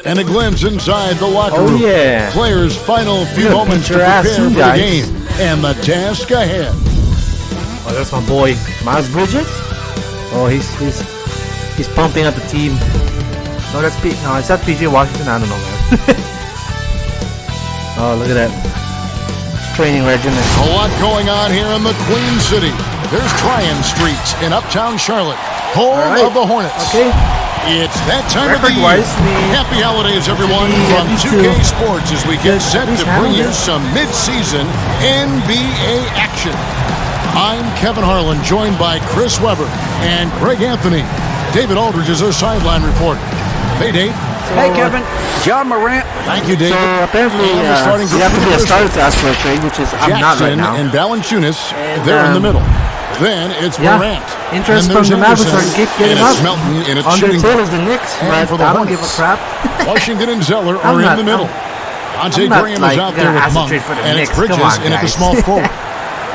And a glimpse inside the locker room. Oh, yeah. Players' final few moments to prepare for the game and the task ahead. Oh, that's my boy, Miles Bridges. Oh, he's pumping up the team. No, it's not PJ Washington. I don't know, man. Oh, look at that training regimen. A lot going on here in the Queen City. There's Tryon Street in Uptown Charlotte, home of the Hornets. Okay. It's that time of the year. Happy holidays, everyone, from 2K Sports as we get set to bring you some mid-season NBA action. I'm Kevin Harlan, joined by Chris Webber and Greg Anthony. David Aldridge is our sideline reporter. Hey, Dave. Hey, Kevin. John Morant. Thank you, David. So apparently, you have to be a starter to ask for a trade, which is I'm not right now. And Valanciunas, they're in the middle. Then it's Morant. Interest from the Mavericks are getting up. On their tail is the Knicks, but I don't give a crap. Washington and Zeller are in the middle. Monte Graham is out there with Monk, and it's Bridges in at the small forward.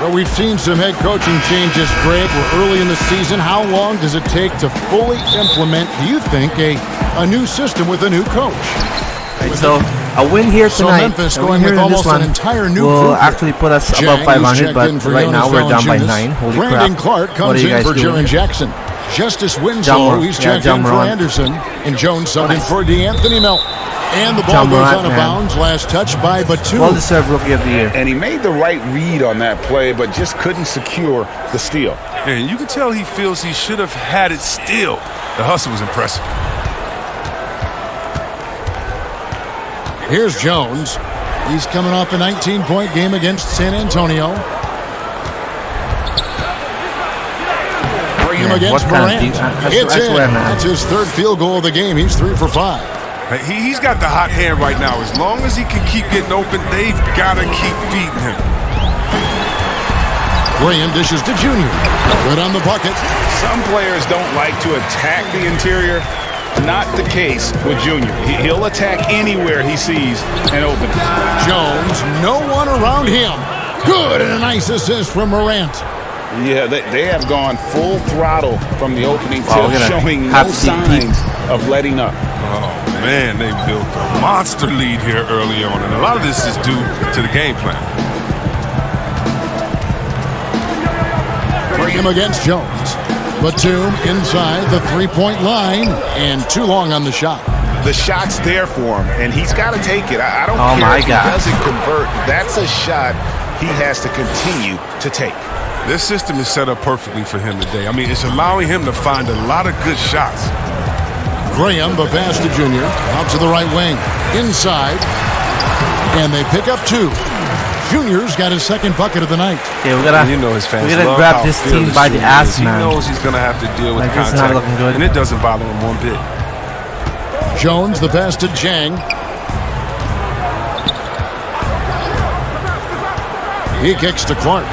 Well, we've seen some head coaching changes, Greg. We're early in the season. How long does it take to fully implement, do you think, a new system with a new coach? Right, so a win here tonight, Memphis going with almost an entire new will actually put us above 500, but right now we're down by 9. Holy Brandon crap. Clark comes in for Jaren Jackson. Justice Winslow, he's checked in for Anderson. And Jones subbed in for DeAnthony Melton. And the ball goes out of bounds. Last touch by Batum. Well-deserved Rookie of the Year. And he made the right read on that play, but just couldn't secure the steal. And you can tell he feels he should have had it still. The hustle was impressive. Here's Jones. He's coming off a 19-point game against San Antonio. Bring him against Morant. It's in. That's his third field goal of the game. He's 3 for 5. He's got the hot hand right now. As long as he can keep getting open, they've got to keep feeding him. Graham dishes to Junior. Good on the bucket. Some players don't like to attack the interior. Not the case with Junior. He'll attack anywhere he sees an opening. Jones, no one around him. Good, and a nice assist from Morant. Yeah, they have gone full throttle from the opening tip, showing no signs of letting up. Oh, man, they built a monster lead here early on, and a lot of this is due to the game plan. Bring him against Jones. Batum inside the three-point line, and too long on the shot. The shot's there for him, and he's got to take it. I don't care if he doesn't convert. That's a shot he has to continue to take. This system is set up perfectly for him today. I mean, it's allowing him to find a lot of good shots. Graham, the pass to Junior, out to the right wing, inside, and they pick up 2. Junior's got his second bucket of the night. Yeah, we gotta grab this team by the ass, man. He knows he's gonna have to deal with contact, not looking good. and it doesn't bother him one bit. Jones, the pass to Jang. He kicks to Clark.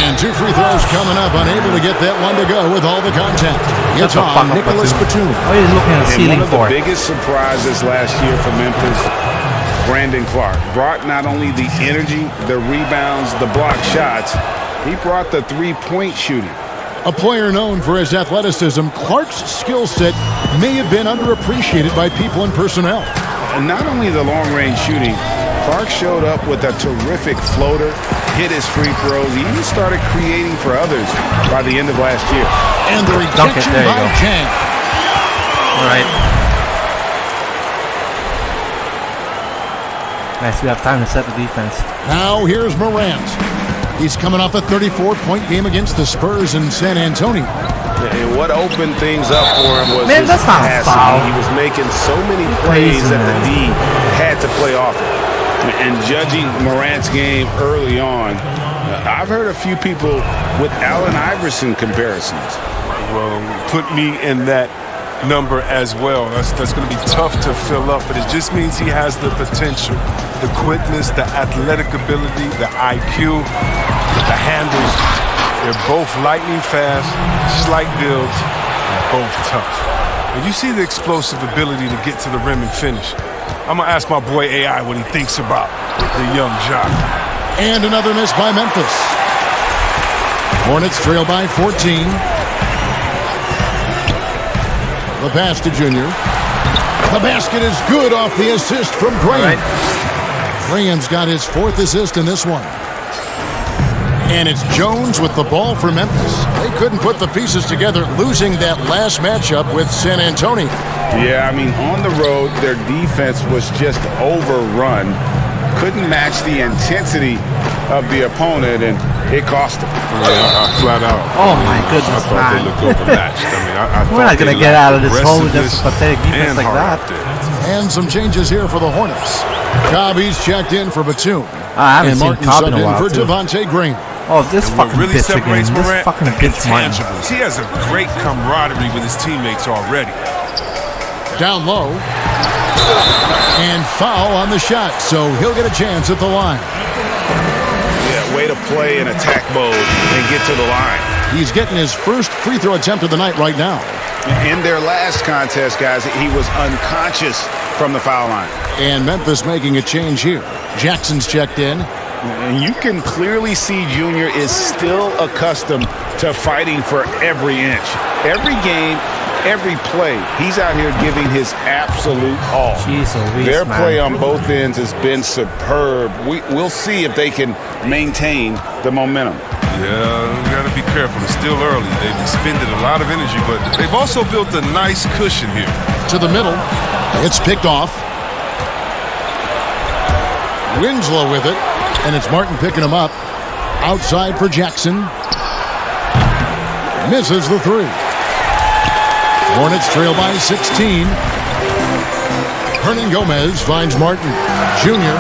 And 2 free throws coming up, unable to get that one to go with all the contact. It's on Nicholas Batum. Oh, he's looking at the ceiling. One of the biggest surprises last year for Memphis, Brandon Clark, brought not only the energy, the rebounds, the block shots, he brought the three-point shooting. A player known for his athleticism, Clark's skill set may have been underappreciated by people and personnel. And not only the long-range shooting, Clark showed up with a terrific floater, hit his free throws. He even started creating for others by the end of last year. And the rejection by Jang. All right. Nice, we have time to set the defense. Now here's Morant. He's coming off a 34-point game against the Spurs in San Antonio. And what opened things up for him was his passing. Foul. He was making so many plays that the D had to play off him. And judging Morant's game early on, I've heard a few people with Allen Iverson comparisons. Well, put me in that number as well. That's going to be tough to fill up, but it just means he has the potential, the quickness, the athletic ability, the IQ, the handles. They're both lightning fast, slight builds, and both tough. And you see the explosive ability to get to the rim and finish. I'm going to ask my boy AI what he thinks about the young jock. And another miss by Memphis. Hornets trail by 14. The pass to Junior. The basket is good off the assist from Graham. Graham's got his 4th assist in this one. And it's Jones with the ball for Memphis. They couldn't put the pieces together, losing that last matchup with San Antonio. Yeah, I mean, on the road, their defense was just overrun. Couldn't match the intensity of the opponent, and it cost them. Flat out. Oh my goodness, I thought they looked overmatched. I mean, I we're not gonna get out of this hole with this aggressiveness pathetic defense and like heart that. out there. And some changes here for the Hornets. Cobb's checked in for Batum. I haven't And seen Martin Cobb in subbed a in while, for too. Devontae Graham. Oh, this And what fucking really bitch again. separates This Morant, fucking the bitch Martin. intangibles. He has a great camaraderie with his teammates already. Down low. And foul on the shot, so he'll get a chance at the line. Yeah, way to play in attack mode and get to the line. He's getting his first free throw attempt of the night right now. In their last contest, guys, he was unconscious from the foul line. And Memphis making a change here. Jackson's checked in. And you can clearly see Junior is still accustomed to fighting for every inch. Every game, every play, he's out here giving his absolute all. Jeez Louise, Their man. play on both ends has been superb. We'll see if they can maintain the momentum. Yeah, we got to be careful. It's still early. They've expended a lot of energy, but they've also built a nice cushion here. To the middle. It's picked off. Winslow with it. And it's Martin picking him up. Outside for Jackson. Misses the 3. Hornets trail by 16. Hernan Gomez finds Martin. Junior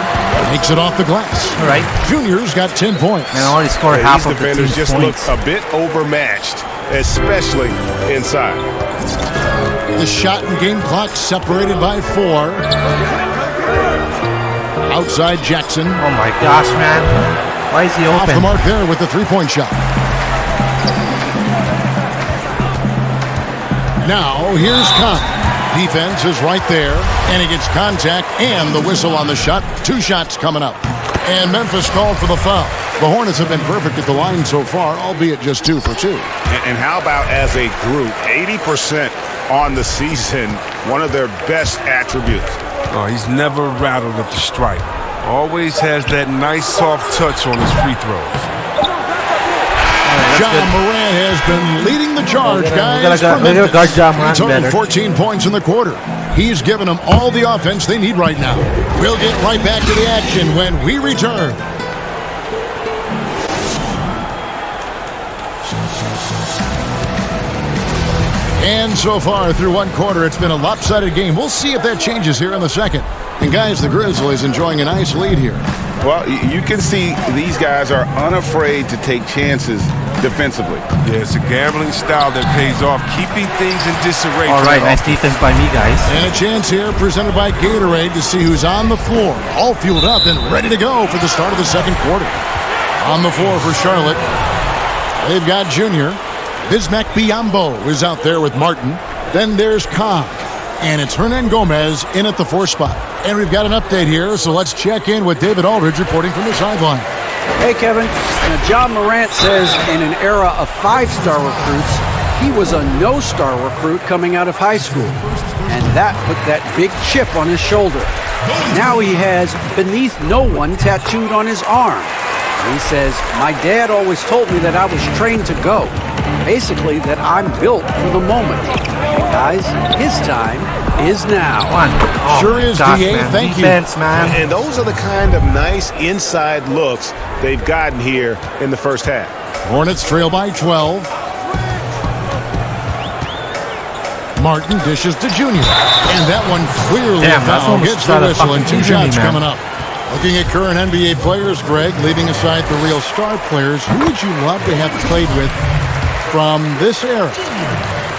makes it off the glass. All right. Junior's got 10 points. And already scored Yeah, half these of the defenders team's just points. look a bit overmatched, especially inside. The shot and game clock separated by 4. Outside Jackson. Oh my gosh, man. Why is he Off the open? mark there with the 3-point shot. Now, here's Khan. Defense is right there, and he gets contact and the whistle on the shot. 2 shots coming up. And Memphis called for the foul. The Hornets have been perfect at the line so far, albeit just 2 for 2. And how about as a group, 80% on the season, one of their best attributes. Oh, he's never rattled at the stripe. Always has that nice soft touch on his free throws. John Morant has been leading the charge, guys. We're gonna guard John Morant He totaled better. 14 points in the quarter. He's given them all the offense they need right now. We'll get right back to the action when we return. And so far through one quarter, it's been a lopsided game. We'll see if that changes here in the second. And guys, the Grizzlies enjoying a nice lead here. Well, you can see these guys are unafraid to take chances defensively. Yeah, it's a gambling style that pays off, keeping things in disarray. All right, nice defense by me, guys. And a chance here presented by Gatorade to see who's on the floor. All fueled up and ready to go for the start of the second quarter. On the floor for Charlotte, they've got Junior. Bismack Biyombo is out there with Martin. Then there's Khan. And it's Hernan Gomez in at the 4 spot. And we've got an update here, so let's check in with David Aldridge reporting from the sideline. Hey, Kevin. Now, John Morant says in an era of 5-star recruits, he was a no-star recruit coming out of high school. And that put that big chip on his shoulder. Now he has beneath no one tattooed on his arm. And he says, my dad always told me that I was trained to go. Basically, that I'm built for the moment. And guys, his time is now. Come on. Oh, Sure is, gosh, DA. man. Thank you. Defense, man. And those are the kind of nice inside looks they've gotten here in the first half. Hornets trail by 12. Martin dishes to Junior. And that one clearly Damn, a that's foul. almost Gets the trying to whistle and fucking 2 injure me, shots man. coming up. Looking at current NBA players, Greg, leaving aside the real star players, who would you love to have played with from this era?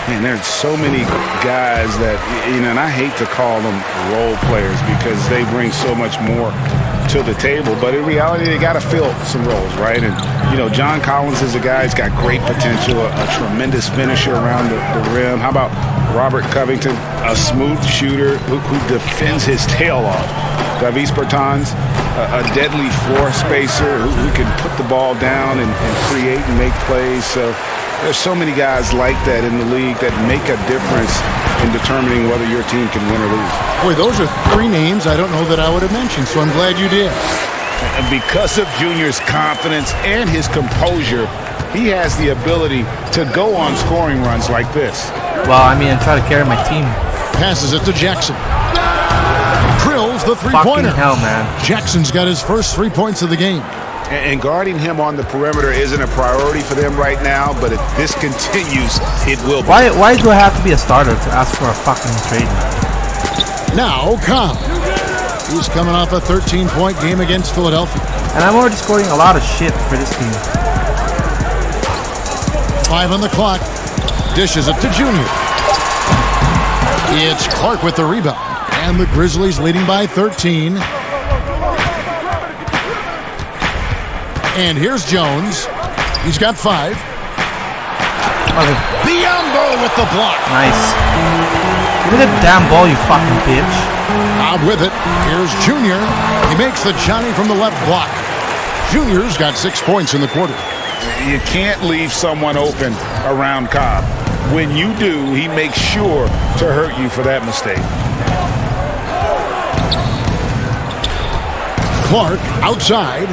Man, there's so many guys that, and I hate to call them role players because they bring so much more to the table, but in reality, they got to fill some roles, right? And, John Collins is a guy who's got great potential, a tremendous finisher around the rim. How about Robert Covington, a smooth shooter who defends his tail off? Davis Bertans, a deadly floor spacer who can put the ball down and create and make plays. So There's so many guys like that in the league that make a difference in determining whether your team can win or lose. Boy, those are 3 names I don't know that I would have mentioned, so I'm glad you did. And because of Junior's confidence and his composure, he has the ability to go on scoring runs like this. Well, I mean, I try to carry my team. Passes it to Jackson. Drills the Fucking three-pointer. hell, man. Jackson's got his first 3 points of the game. And guarding him on the perimeter isn't a priority for them right now, but if this continues, it will be. Why do I have to be a starter to ask for a fucking trade? Now, Cobb. He's coming off a 13-point game against Philadelphia. And I'm already scoring a lot of shit for this team. 5 on the clock. Dishes it to Junior. It's Clark with the rebound. And the Grizzlies leading by 13. And here's Jones. He's got 5. Biombo with the block. Nice. Give me the damn ball, you fucking bitch. Out with it. Here's Junior. He makes the Johnny from the left block. Junior's got 6 points in the quarter. You can't leave someone open around Cobb. When you do, he makes sure to hurt you for that mistake. Clark outside.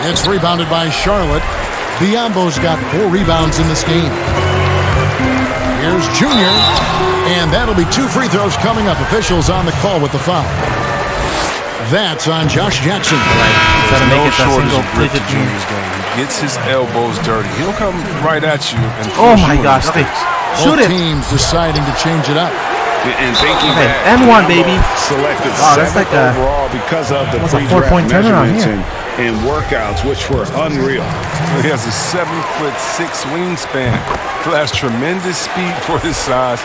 It's rebounded by Charlotte. Biombo's got 4 rebounds in this game. Here's Junior. And that'll be 2 free throws coming up. Officials on the call with the foul. That's on Josh Jackson. Try to make it a shortage single of grip to digit Junior's game. He gets his elbows dirty. He'll come right at you. And Oh force my you gosh. into Okay. mistakes. Shoot Both it. teams deciding to change it up. And thinking Okay, that and one, Biombo baby. selected Wow, that's 7th like a- overall because of the that's a pre-draft 4-point turnaround measurements here. and workouts, which were unreal. He has a 7'6" wingspan. Flashed tremendous speed for his size.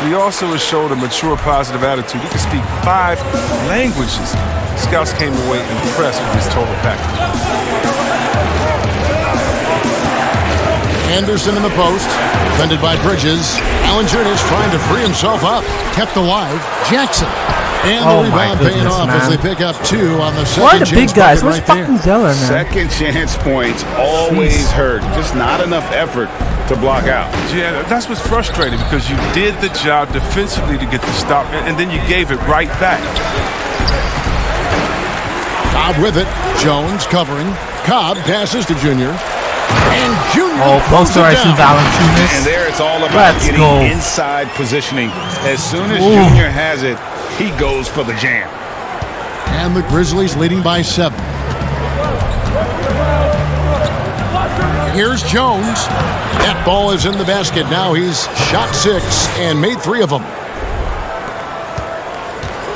He also has showed a mature, positive attitude. He can speak 5 languages. Scouts came away impressed with his total package. Anderson in the post. Defended by Bridges. Valanciunas trying to free himself up. Kept alive. Jackson. And Oh the my rebound paying goodness, off man. as they pick up 2 on the second Why are the chance big guys? bucket Where's right there. fucking Zeller, man? Second chance points always hurt. Just not enough effort to block out. Yeah, that's what's frustrating because you did the job defensively to get the stop, and then you gave it right back. Cobb with it. Jones covering. Cobb passes to Junior. And Junior Oh, throws it posterizing down. Valanciunas. And there it's all about Let's getting go. inside positioning. As soon as Ooh. Junior has it, he goes for the jam. And the Grizzlies leading by 7. Here's Jones. That ball is in the basket. Now he's shot 6 and made 3 of them.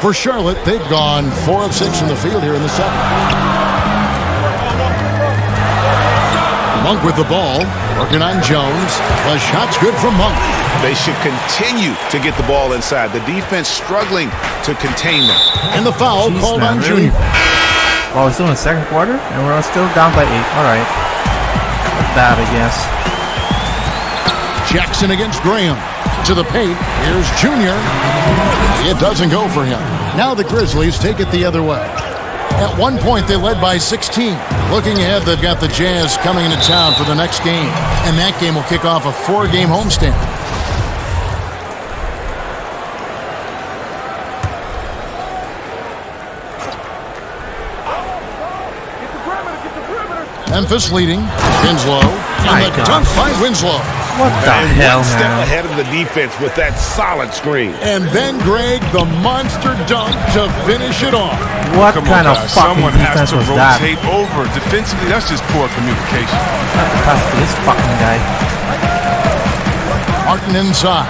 For Charlotte, they've gone 4 of 6 from the field here in the 7th. Monk with the ball. Working on Jones. The shot's good from Monk. They should continue to get the ball inside. The defense struggling to contain them. And the foul Jeez, called man, on really? Junior. Oh, we're still in the second quarter, and we're still down by 8. All right. Not bad, I guess. Jackson against Graham. To the paint. Here's Junior. It doesn't go for him. Now the Grizzlies take it the other way. At one point, they led by 16. Looking ahead, they've got the Jazz coming into town for the next game. And that game will kick off a 4-game homestand. Memphis leading. Winslow. My And the God. dunk by Winslow. What the And hell, one step man? ahead of the defense with that solid screen. And then Greg, the monster dunk to finish it off. What Come kind on, of guys. fucking Someone defense has to was that? rotate over. Defensively, that's just poor communication. Pass to this fucking guy. Martin inside.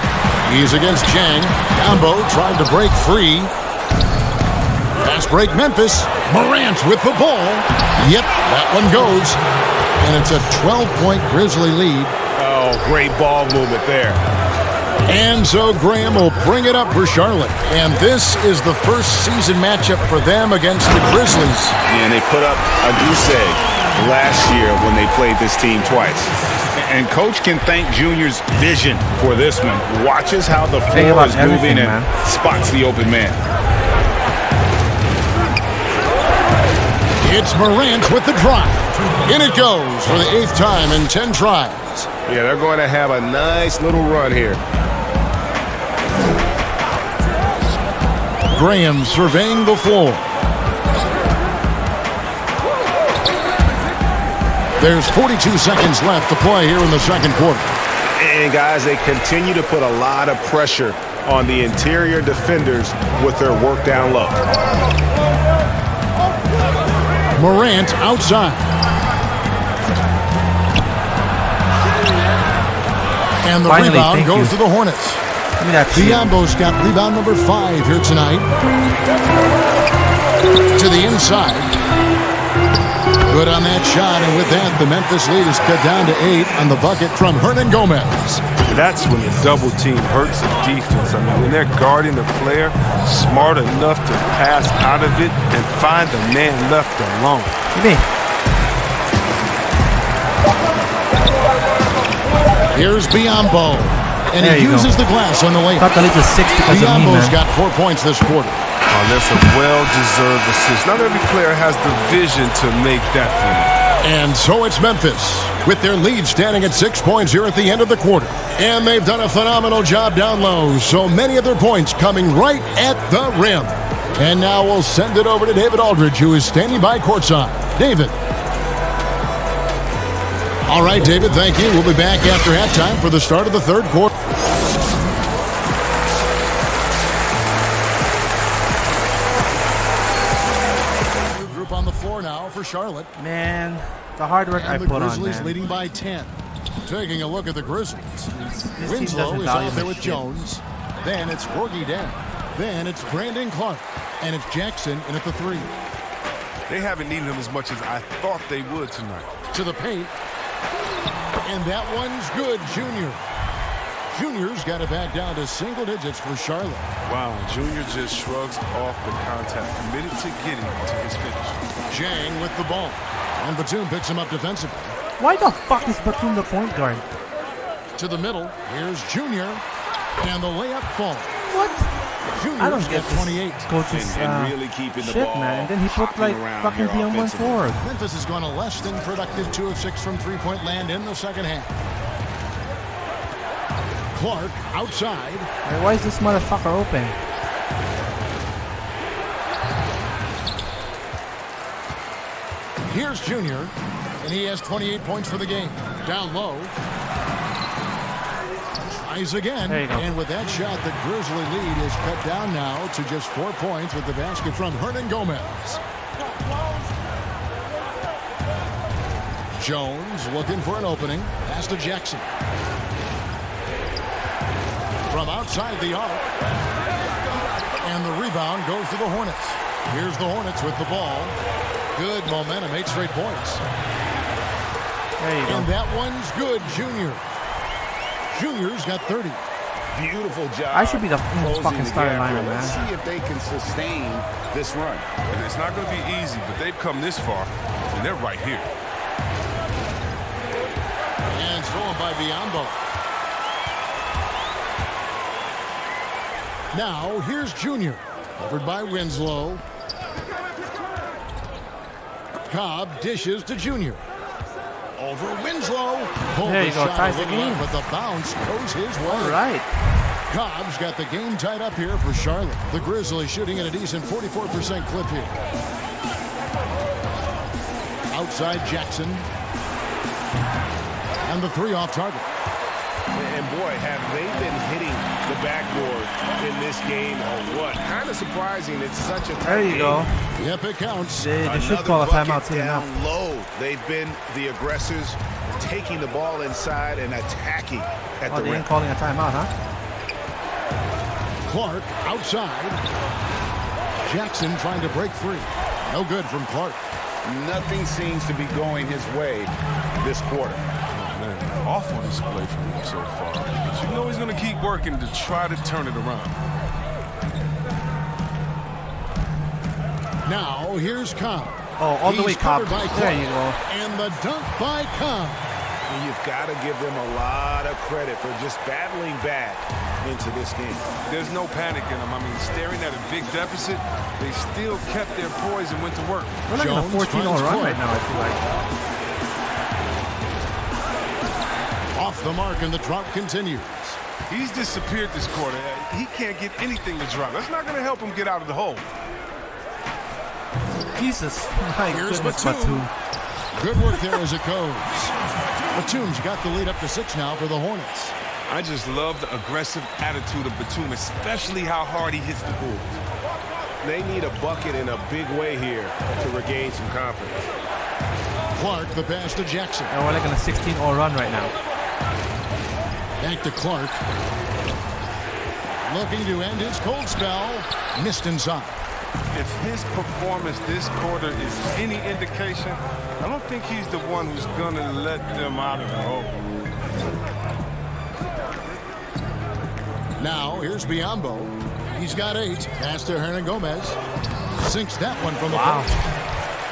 He's against Chang. Gambo tried to break free. Fast break Memphis. Morant with the ball. Yep, that one goes. And it's a 12-point Grizzly lead. Oh, great ball movement there. And so Graham will bring it up for Charlotte. And this is the first season matchup for them against the Grizzlies. And they put up a goose egg last year when they played this team twice. And Coach can thank Junior's vision for this one. Watches how the Think floor about is moving everything, and man. spots the open man. It's Morant with the drive. In it goes for the 8th time in 10 tries. Yeah, they're going to have a nice little run here. Graham surveying the floor. There's 42 seconds left to play here in the second quarter. And, guys, they continue to put a lot of pressure on the interior defenders with their work down low. Morant outside. And the Finally, rebound goes to the Hornets. Give me that shit. Biombo's got rebound number 5 here tonight. To the inside. Good on that shot, and with that, the Memphis lead is cut down to 8 on the bucket from Hernan Gomez. That's when the double team hurts the defense. I mean, when they're guarding the player, smart enough to pass out of it and find the man left alone. Give me. Here's Biombo, and There he you uses go. the glass on the layup. Got the lead to 6 because of me, Biombo's man. got 4 points this quarter. Oh, that's a well-deserved assist. Not every player has the vision to make that for you. And so it's Memphis, with their lead standing at 6 points here at the end of the quarter. And they've done a phenomenal job down low, so many of their points coming right at the rim. And now we'll send it over to David Aldridge, who is standing by courtside. David. All right, David, thank you. We'll be back after halftime for the start of the third quarter. Group on the floor now for Charlotte. Man, the hard work I And the put on, Grizzlies man. leading by 10. Taking a look at the Grizzlies. This team Winslow doesn't is value out there my with shit. Jones. Then it's Gorgie down. Then it's Brandon Clark. And it's Jackson in at the 3. They haven't needed him as much as I thought they would tonight. To the paint. And that one's good, Junior. Junior's got it back down to single digits for Charlotte. Wow, Junior just shrugs off the contact, committed to getting to his finish. Jang with the ball. And Batum picks him up defensively. Why the fuck is Batum the point guard? To the middle. Here's Junior. And the layup falls. What? Junior's I don't got get 28. this coach's And really keeping the shit, ball man. And then he put hopping like around fucking here Biombo and offensively. forward. Memphis has gone a less than productive 2 of 6 from three-point land in the second half. Clark outside. Hey, why is this motherfucker open? Here's Junior, and he has 28 points for the game. Down low. Tries again. There you go. And with that shot, the Grizzly lead is cut down now to just 4 points with the basket from Hernan Gomez. Jones looking for an opening. Pass to Jackson. From outside the arc. And the rebound goes to the Hornets. Here's the Hornets with the ball. Good momentum, 8 straight points. There you go. And that one's good, Junior. Junior's got 30. Beautiful job. I should be the closing fucking the starting gap here. lineup, Let's man. see if they can sustain this run. And it's not going to be easy, but they've come this far, and they're right here. And stolen by Biombo. Now, here's Junior. Covered by Winslow. Cobb dishes to Junior. Over Winslow. There you go, Shot ties a the little game. out, but the bounce goes his way. All right. Cobb's got the game tied up here for Charlotte. The Grizzlies shooting at a decent 44% clip here. Outside Jackson. And the 3 off target. And boy, have they been hitting the backboard in this game or what? Kind of surprising it's such a tight There you game. go. Yep, it counts. They should Another call a bucket timeout soon down enough. low. They've been the aggressors, taking the ball inside and attacking at Oh, the they rim. ain't calling a timeout, huh? Clark outside. Jackson trying to break free. No good from Clark. Nothing seems to be going his way this quarter. Man, awful display from him so far. But you know he's going to keep working to try to turn it around. Now, here's Cobb. Oh, all the He's way, Cobb. covered by There Clark. you go. And the dunk by Cobb. And you've got to give them a lot of credit for just battling back into this game. There's no panic in them. I mean, staring at a big deficit, they still kept their poise and went to work. We're like on a 14-0 run right now, I feel like. Off the mark, and the drop continues. He's disappeared this quarter. He can't get anything to drop. That's not going to help him get out of the hole. Jesus, my Here's goodness, Batum. Batum. Good work there as it goes. Batum's got the lead up to 6 now for the Hornets. I just love the aggressive attitude of Batum, especially how hard he hits the Bulls. They need a bucket in a big way here to regain some confidence. Clark, the pass to Jackson. And we're like on a 16-0 run right now. Back to Clark. Looking to end his cold spell. Missed inside. If his performance this quarter is any indication, I don't think he's the one who's going to let them out of the hole. Now, here's Biombo. He's got 8. Pass to Hernan Gomez. Sinks that one from the post.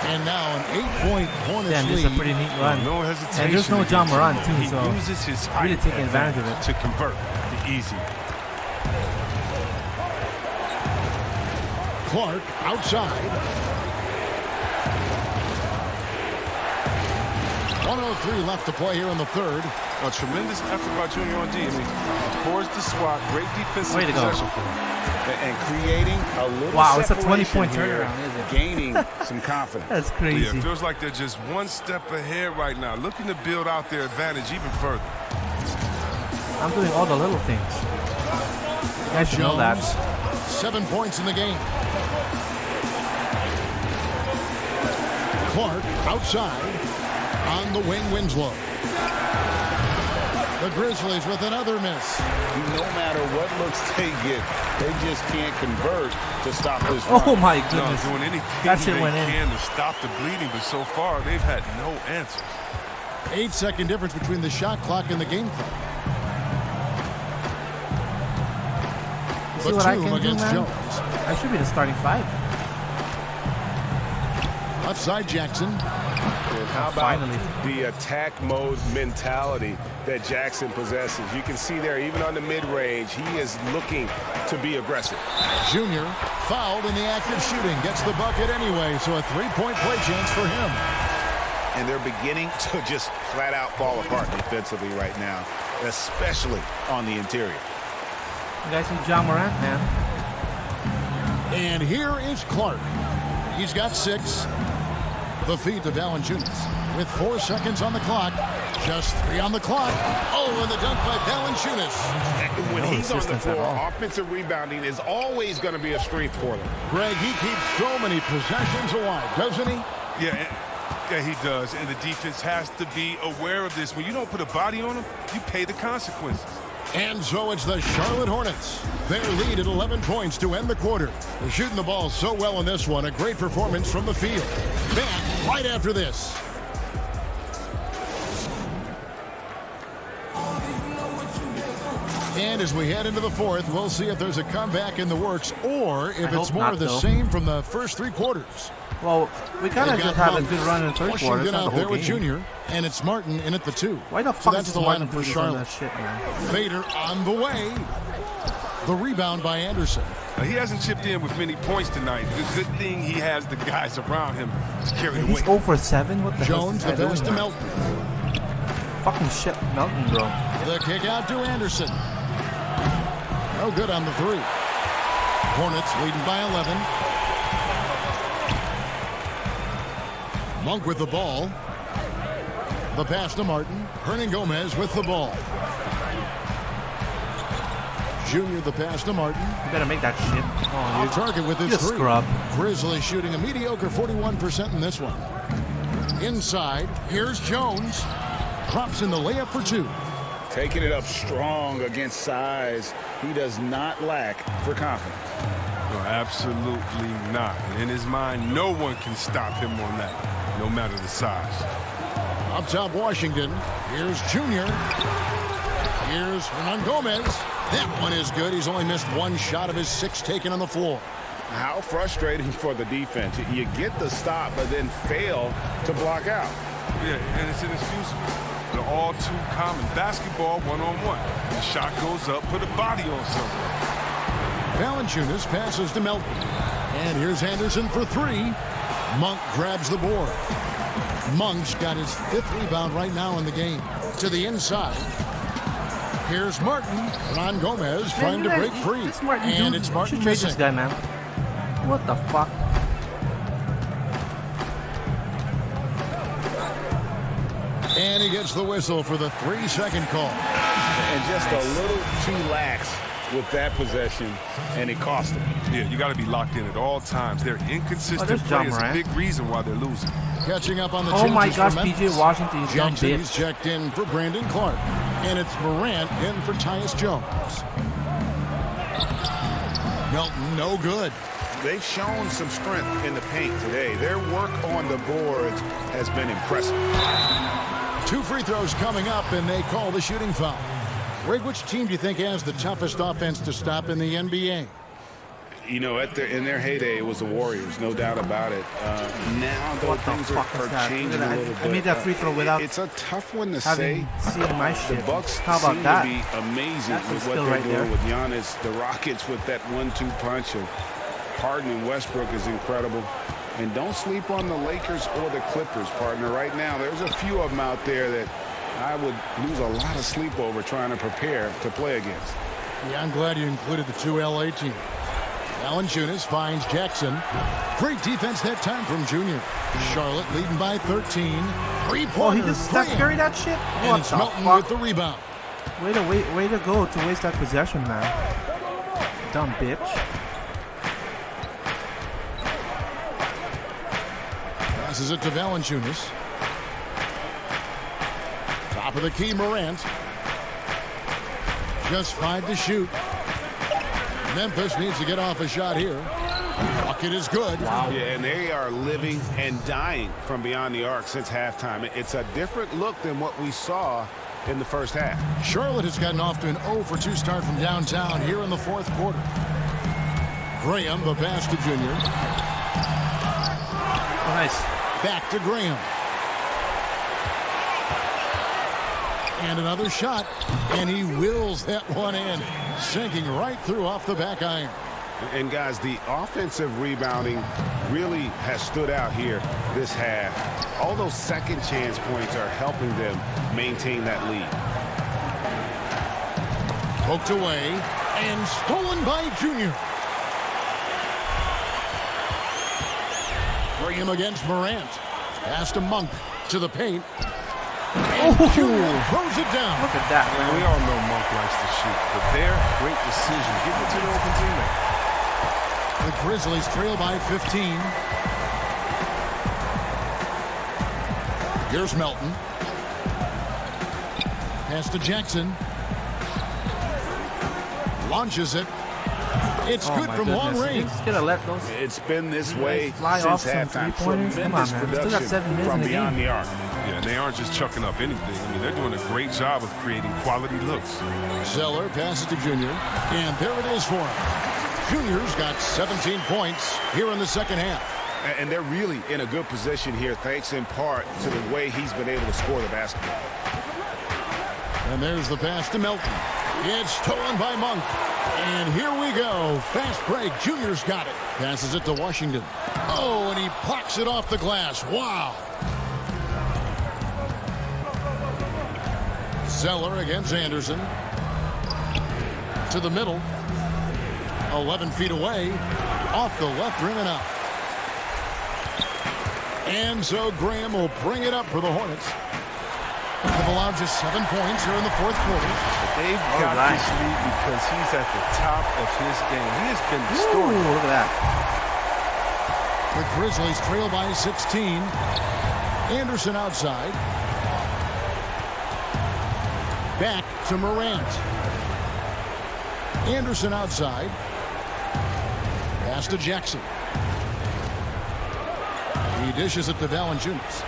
And now an 8-point Hornets Damn, this is lead. a pretty neat run. No hesitation. And there's no John Moran, too, He so uses his height really taking advantage of it. to convert the easy. Clark outside. 1:03 left to play here in the third. A tremendous effort by Junior on D. I mean, pours the swat, great defensive Way to go. possession for him. And creating a little Wow, it's a separation 20-point here, turnaround, isn't it? gaining some confidence. That's Yeah, crazy. it feels like they're just one step ahead right now, looking to build out their advantage even further. I'm doing all the little things. You guys should know that. 7 points in the game. Clark outside. On the wing, Winslow. The Grizzlies with another miss. No matter what looks they get, they just can't convert to stop this run. Oh my No, goodness. doing anything That shit they went in. can to stop the bleeding, but so far they've had no answers. 8-second difference between the shot clock and the game clock. You see what I Batum can do, against man? Jones. I should be the starting 5. Left side, Jackson. And how about Finally. the attack mode mentality that Jackson possesses? You can see there, even on the mid-range, he is looking to be aggressive. Junior fouled in the act of shooting. Gets the bucket anyway, so a 3-point play chance for him. And they're beginning to just flat out fall apart defensively right now, especially on the interior. You guys see John Morant, man? And here is Clark. He's got 6. The feed to Valanciunas with 4 seconds on the clock. Just 3 on the clock. Oh, and the dunk by Valanciunas. When No he's on the resistance at floor, all. offensive rebounding is always going to be a strength for them. Greg, he keeps so many possessions alive, doesn't he? Yeah, he does, and the defense has to be aware of this. When you don't put a body on them, you pay the consequences. And so it's the Charlotte Hornets. Their lead at 11 points to end the quarter. They're shooting the ball so well in this one. A great performance from the field. Back right after this. And as we head into the fourth, we'll see if there's a comeback in the works or if I it's hope more not, of the though. same from the first 3 quarters. Well, we kind of They've just got had a Monk, good run in the third quarter. Washington It's not the out there whole with game. Junior, and it's Martin in at the 2. Why the So fuck that's is the Martin lineup do for this on that Charlotte. shit, man? Vader on the way. The rebound by Anderson. He hasn't chipped in with many points tonight. The good thing he has the guys around him to carry the He's weight. 0 for 7? What the hell Jones, is the this pass guy to doing? Melton. Fucking shit, Melton, bro. The kick out to Anderson. No good on the 3. Hornets leading by 11. Monk with the ball. The pass to Martin. Hernan Gomez with the ball. Junior the pass to Martin. You better make that shit. Oh, Off target with his you 3. scrub. Grizzlies shooting a mediocre 41% in this one. Inside, here's Jones. Drops in the layup for 2. Taking it up strong against size. He does not lack for confidence. No, absolutely not. And in his mind, no one can stop him on that, no matter the size. Up top, Washington. Here's Junior. Here's Hernan Gomez. That one is good. He's only missed 1 shot of his 6 taken on the floor. How frustrating for the defense. You get the stop, but then fail to block out. Yeah, and it's inexcusable. The all too common. Basketball one-on-one. The shot goes up, put a body on someone. Valanciunas passes to Melton. And here's Anderson for three. Monk grabs the board. Monk's got his 5th rebound right now in the game. To the inside. Here's Martin. Ron Gomez trying to break free. And it's Martin missing. This guy, man. What the fuck? And he gets the whistle for the 3-second call. And just a little too lax with that possession, and it cost him. Yeah, you got to be locked in at all times. Their inconsistent play is a big reason why they're losing. Catching up on the oh my changes gosh, for Memphis. PJ Washington is dumb Jackson bitch. is checked in for Brandon Clark. And it's Morant in for Tyus Jones. Melton, no good. They've shown some strength in the paint today. Their work on the boards has been impressive. 2 free throws coming up, and they call the shooting foul. Greg, which team do you think has the toughest offense to stop in the NBA? You know, in their heyday, it was the Warriors, no doubt about it. Now, though, things are changing a little bit. I made that free throw without It's a tough one to say. Seeing my shit. The Bucks How about seem that? to be amazing That's with a what skill they're right doing there. with Giannis. The Rockets with that 1-2 punch of Harden and Westbrook is incredible. And don't sleep on the Lakers or the Clippers, partner. Right now, there's a few of them out there that I would lose a lot of sleep over trying to prepare to play against. Yeah, I'm glad you included the 2 LA teams. Valanciunas finds Jackson. Great defense that time from Junior. Charlotte leading by 13. 3-pointer. Oh, he just carried that shit? And What it's the Melton fuck? with the rebound. Way to go to waste that possession, man. Dumb bitch. Passes it to Valanciunas. Top of the key, Morant. Just 5 to shoot. Memphis needs to get off a shot here. Bucket is good. Wow. Yeah, and they are living and dying from beyond the arc since halftime. It's a different look than what we saw in the first half. Charlotte has gotten off to an 0-for-2 start from downtown here in the 4th quarter. Graham, the pass to Junior. Oh, nice. Back to Graham. And another shot, and he wills that one in, sinking right through off the back iron. And guys, the offensive rebounding really has stood out here this half. All those second chance points are helping them maintain that lead. Poked away and stolen by Junior. Graham against Morant. Pass to Monk to the paint. And Junior throws it down. Look at that, man. We all know Monk likes to shoot, but their great decision, give it to the open teammate. The Grizzlies trail by 15. Here's Melton. Pass to Jackson. Launches it. It's good from long range. He's gonna let those. It's been this way fly off since some halftime. three-pointers. Come on, Tremendous man. We still got production 7 minutes from in the beyond game. the arc. Yeah, and they aren't just chucking up anything. I mean, they're doing a great job of creating quality looks. Zeller passes to Junior. And there it is for him. Junior's got 17 points here in the second half. And they're really in a good position here, thanks in part to the way he's been able to score the basketball. And there's the pass to Melton. It's stolen by Monk. And here we go. Fast break. Junior's got it. Passes it to Washington. Oh, and he plucks it off the glass. Wow. Zeller against Anderson. To the middle. 11 feet away. Off the left rim and out. And so Graham will bring it up for the Hornets. They've allowed just 7 points here in the 4th quarter. They've got this lead because he's at the top of his game. He has been the story. Ooh, look at that. The Grizzlies trail by 16. Anderson outside. Back to Morant. Anderson outside. Pass to Jackson. He dishes it to Valanciunas.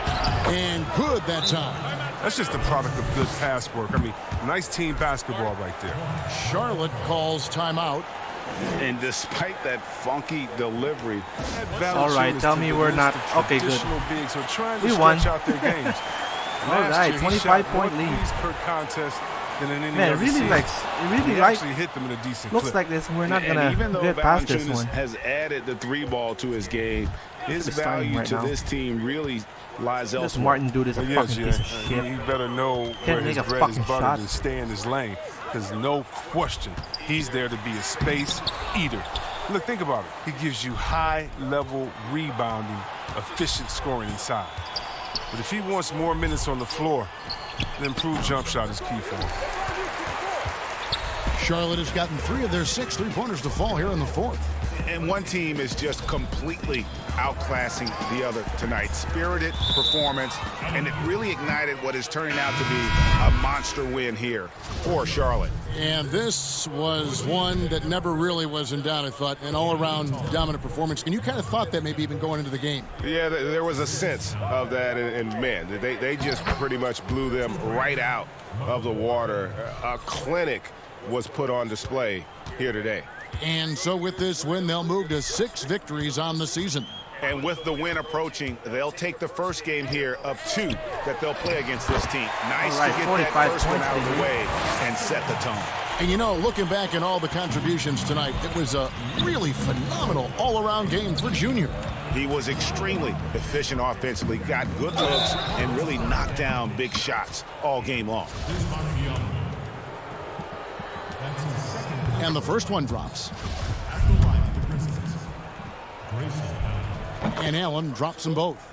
And good that time. That's just a product of good pass work. I mean, nice team basketball right there. Charlotte calls timeout. And despite that funky delivery, All right, tell me we're not okay. Good. Bigs are trying We to won. stretch out their games. Alright, Last year, he 25-point shot more lead. threes per contest than in any Man, it other really season. He like actually hit them in a decent looks clip. like this. We're not And gonna even though get past this Valanciunas one. has added the 3-ball to his game, his It's starting value right to now. this team really lies This elsewhere. Martin dude is a He fucking is, piece of shit. He better know where Can't his make a bread is fucking buttered shot. and stay in his lane. Because no question, he's there to be a space eater. Look, think about it. He gives you high-level rebounding, efficient scoring inside. But if he wants more minutes on the floor, the improved jump shot is key for him. Charlotte has gotten 3 of their 6 3-pointers to fall here in the 4th. And one team is just completely outclassing the other tonight. Spirited performance, and it really ignited what is turning out to be a monster win here for Charlotte. And this was one that never really was in doubt, I thought, an all-around dominant performance. And you kind of thought that maybe even going into the game. Yeah, there was a sense of that, and man, they just pretty much blew them right out of the water. A clinic was put on display here today. And so with this win, they'll move to 6 victories on the season. And with the win approaching, they'll take the first game here of 2 that they'll play against this team. Nice All right, to get 45 that first one points, out of the baby. way and set the tone. And you know, looking back at all the contributions tonight, it was a really phenomenal all-around game for Junior. He was extremely efficient offensively, got good looks, and really knocked down big shots all game long. And the first one drops. And Allen drops them both.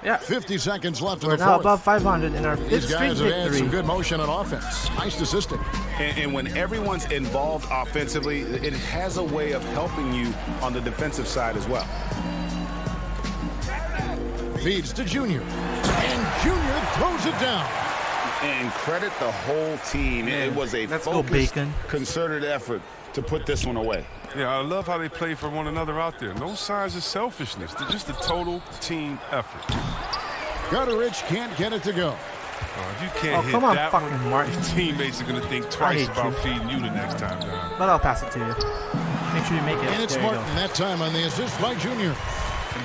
Yeah, 50 seconds left in we're the now 4th. above 500 in our 5th These straight guys have had some victory. good motion on offense. Nice statistic. And when everyone's involved offensively, it has a way of helping you on the defensive side as well. Feeds to Junior. And Junior throws it down. And credit the whole team. It was a Let's go, focused, Bacon. concerted effort to put this one away. Yeah, I love how they play for one another out there. No signs of selfishness. They're just a total team effort. Gutteridge can't get it to go. If you can't hit come on, that fucking one, Martin. your teammates are going to think twice hate about you. feeding you the next time down. But I'll pass it to you. Make sure you make it. And it's There you Martin that time on the assist by Junior.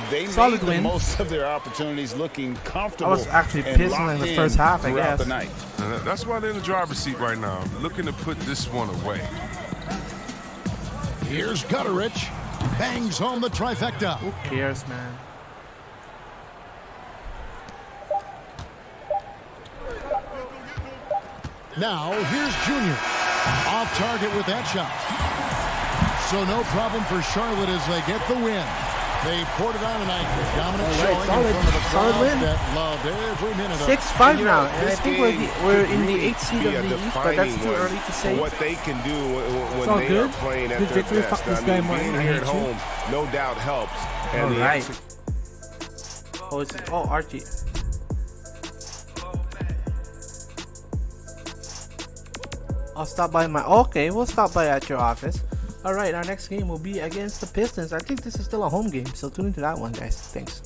They Solid made win. the most of their opportunities, looking comfortable. I was actually and pissed locked in the in first half, I throughout guess. the night. And that's why they're in the driver's seat right now, looking to put this one away. Here's Gutteridge. Bangs home the trifecta. Who cares, man? Now, here's Junior. Off target with that shot. So no problem for Charlotte as they get the win. They poured it on tonight with dominant All right, showing solid. in front of a Solid crowd win. that loved every minute of it. 6-5 You now, know, and I this think game we're in really the 8th seed be of a the East, but that's defining too one early to for say. what they can do when all they good. are playing at Good their victory. best. Fuck this guy, Martin. Being I here hate at you. home, no doubt helps. And All the right. exec- Archie. I'll stop by we'll stop by at your office. Alright, our next game will be against the Pistons. I think this is still a home game, so tune into that one, guys. Thanks.